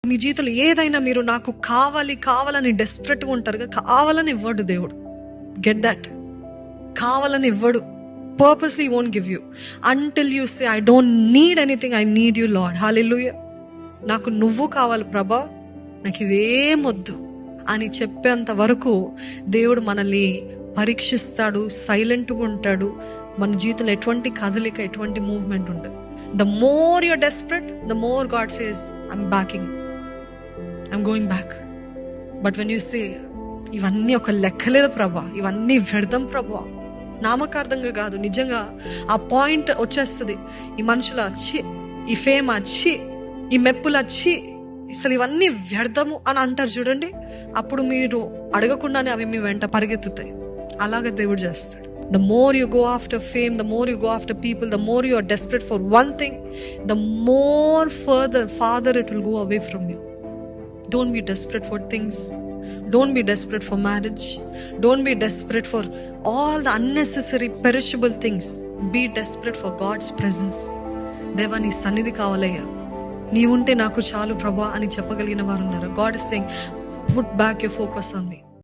మీ జీవితంలో ఏదైనా మీరు నాకు కావాలని డెస్పరేట్గా ఉంటారు కదా, కావాలని ఇవ్వడు దేవుడు. Get that. కావాలని ఇవ్వడు. Purposely won't give you until you say I don't need anything, I need you Lord. Hallelujah. నాకు నువ్వు కావాలి ప్రభా, నాకు ఇవేమొద్దు అని చెప్పేంత వరకు దేవుడు మనల్ని పరీక్షిస్తాడు, సైలెంట్గా ఉంటాడు. మన జీవితంలో ఎటువంటి కదలిక, ఎటువంటి మూవ్మెంట్ ఉండదు. The more you're desperate, the more God says I'm backing, I'm going back. But when you say ఇవన్నీ ఒక లెక్కలేదు ప్రభా, ఇవన్నీ వ్యర్థం ప్రభా, నామకార్థంగా కాదు, నిజంగా ఆ పాయింట్ వచ్చేస్తుంది. ఈ మనుషుల ఛీ, ఈ ఫేమ్ ఛీ, ఈ మెప్పుల ఛీ, అసలు ఇవన్నీ వ్యర్థము అని అంటారు చూడండి. అప్పుడు మీరు అడగకుండానే అవి మీ వెంట పరిగెత్తుతాయి. అలాగే దేవుడు చేస్తాడు. The more you go after fame, the more you go after people, the more you are desperate for one thing, the more farther it will go away from you. Don't be desperate for things. Don't be desperate for marriage. Don't be desperate for all the unnecessary perishable things. Be desperate for God's presence. దేవా నీ సన్నిధి కావాలయ్యా, నీ ఉంటే నాకు చాలు ప్రభా అని చెప్పగలిగిన వారు ఉన్నారు. God is saying, put back your focus on me.